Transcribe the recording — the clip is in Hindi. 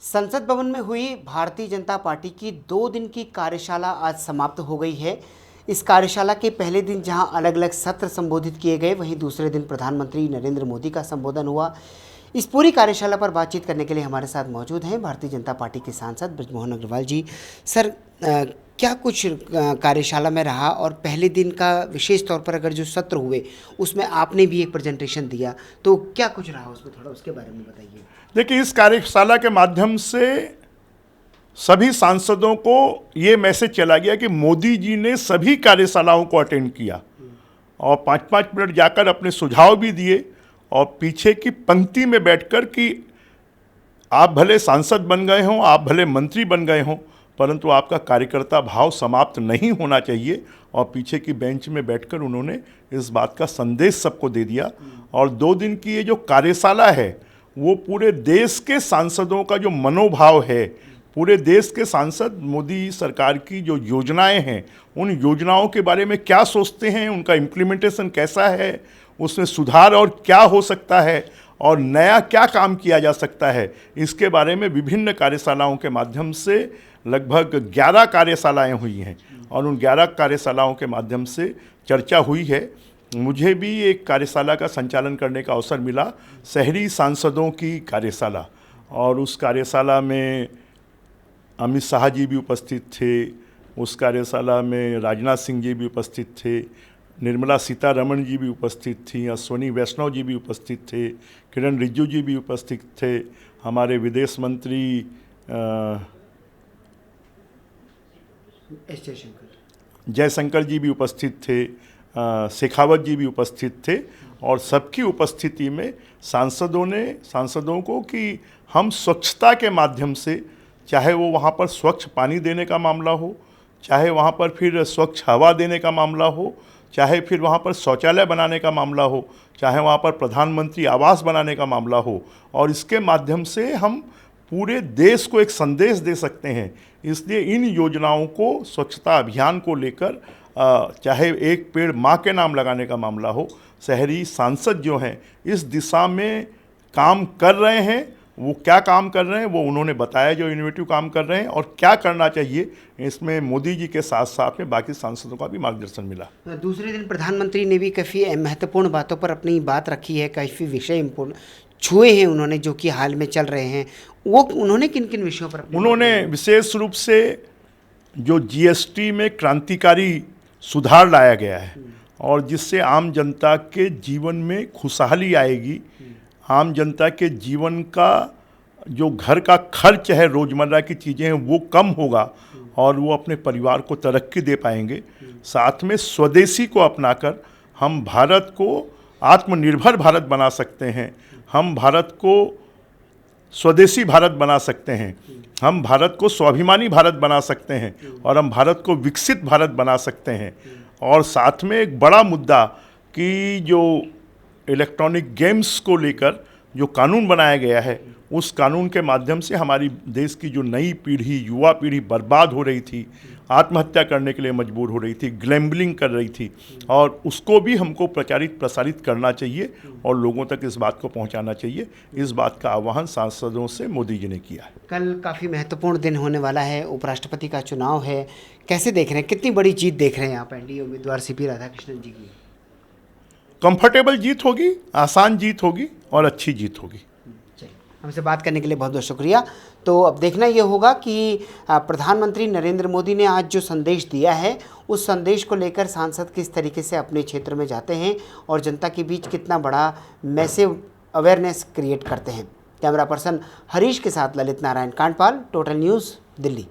संसद भवन में हुई भारतीय जनता पार्टी की 2 दिन की कार्यशाला आज समाप्त हो गई है। इस कार्यशाला के पहले दिन जहां अलग अलग सत्र संबोधित किए गए, वहीं दूसरे दिन प्रधानमंत्री नरेंद्र मोदी का संबोधन हुआ। इस पूरी कार्यशाला पर बातचीत करने के लिए हमारे साथ मौजूद हैं भारतीय जनता पार्टी के सांसद बृजमोहन अग्रवाल जी। सर, क्या कुछ कार्यशाला में रहा, और पहले दिन का विशेष तौर पर अगर जो सत्र हुए उसमें आपने भी एक प्रेजेंटेशन दिया, तो क्या कुछ रहा उसमें, थोड़ा उसके बारे में बताइए। देखिए, इस कार्यशाला के माध्यम से सभी सांसदों को ये मैसेज चला गया कि मोदी जी ने सभी कार्यशालाओं को अटेंड किया और 5-5 मिनट जाकर अपने सुझाव भी दिए, और पीछे की पंक्ति में बैठकर कि आप भले सांसद बन गए हों, आप भले मंत्री बन गए हों, परंतु आपका कार्यकर्ता भाव समाप्त नहीं होना चाहिए। और पीछे की बेंच में बैठकर उन्होंने इस बात का संदेश सबको दे दिया। और 2 दिन की ये जो कार्यशाला है, वो पूरे देश के सांसदों का जो मनोभाव है, पूरे देश के सांसद मोदी सरकार की जो योजनाएं हैं, उन योजनाओं के बारे में क्या सोचते हैं, उनका इम्प्लीमेंटेशन कैसा है, उसमें सुधार और क्या हो सकता है, और नया क्या काम किया जा सकता है, इसके बारे में विभिन्न कार्यशालाओं के माध्यम से लगभग 11 कार्यशालाएं हुई हैं। और उन 11 कार्यशालाओं के माध्यम से चर्चा हुई है। मुझे भी एक कार्यशाला का संचालन करने का अवसर मिला, शहरी सांसदों की कार्यशाला, और उस कार्यशाला में अमित शाह जी भी उपस्थित थे, उस कार्यशाला में राजनाथ सिंह जी भी उपस्थित थे, निर्मला सीतारमण जी भी उपस्थित थी, अश्विनी वैष्णव जी भी उपस्थित थे, किरण रिजिजू जी भी उपस्थित थे, हमारे विदेश मंत्री जयशंकर जी भी उपस्थित थे, शेखावत जी भी उपस्थित थे। और सबकी उपस्थिति में सांसदों को कि हम स्वच्छता के माध्यम से, चाहे वो वहाँ पर स्वच्छ पानी देने का मामला हो, चाहे वहाँ पर फिर स्वच्छ हवा देने का मामला हो, चाहे फिर वहाँ पर शौचालय बनाने का मामला हो, चाहे वहाँ पर प्रधानमंत्री आवास बनाने का मामला हो, और इसके माध्यम से हम पूरे देश को एक संदेश दे सकते हैं। इसलिए इन योजनाओं को, स्वच्छता अभियान को लेकर, चाहे एक पेड़ माँ के नाम लगाने का मामला हो, शहरी सांसद जो हैं इस दिशा में काम कर रहे हैं। वो क्या काम कर रहे हैं वो उन्होंने बताया, जो इनोवेटिव काम कर रहे हैं, और क्या करना चाहिए, इसमें मोदी जी के साथ साथ में बाकी सांसदों का भी मार्गदर्शन मिला। दूसरे दिन प्रधानमंत्री ने भी काफ़ी महत्वपूर्ण बातों पर अपनी बात रखी है, काफ़ी विषय छुए हैं उन्होंने, जो कि हाल में चल रहे हैं। वो उन्होंने किन किन विषयों पर उन्होंने विशेष रूप से जो जीएसटी में क्रांतिकारी सुधार लाया गया है, और जिससे आम जनता के जीवन में खुशहाली आएगी, आम जनता के जीवन का जो घर का खर्च है, रोज़मर्रा की चीज़ें हैं, वो कम होगा और वो अपने परिवार को तरक्की दे पाएंगे। साथ में स्वदेशी को अपनाकर हम भारत को आत्मनिर्भर भारत बना सकते हैं, हम भारत को स्वदेशी भारत बना सकते हैं, हम भारत को स्वाभिमानी भारत बना सकते हैं, और हम भारत को विकसित भारत बना सकते हैं। और साथ में एक बड़ा मुद्दा कि जो इलेक्ट्रॉनिक गेम्स को लेकर जो कानून बनाया गया है, उस कानून के माध्यम से हमारी देश की जो नई पीढ़ी, युवा पीढ़ी बर्बाद हो रही थी, आत्महत्या करने के लिए मजबूर हो रही थी, ग्लैम्बलिंग कर रही थी, और उसको भी हमको प्रसारित करना चाहिए और लोगों तक इस बात को पहुंचाना चाहिए। इस बात का आह्वान सांसदों से मोदी जी ने किया है। कल काफ़ी महत्वपूर्ण दिन होने वाला है, उपराष्ट्रपति का चुनाव है, कैसे देख रहे हैं, कितनी बड़ी जीत देख रहे हैं आप एनडीए उम्मीदवार सीपी राधाकृष्णन जी की? कंफर्टेबल जीत होगी, आसान जीत होगी और अच्छी जीत होगी। हमसे बात करने के लिए बहुत बहुत शुक्रिया। तो अब देखना ये होगा कि प्रधानमंत्री नरेंद्र मोदी ने आज जो संदेश दिया है, उस संदेश को लेकर सांसद किस तरीके से अपने क्षेत्र में जाते हैं और जनता के बीच कितना बड़ा मैसिव अवेयरनेस क्रिएट करते हैं। कैमरा पर्सन हरीश के साथ ललित नारायण कांडपाल, टोटल न्यूज़, दिल्ली।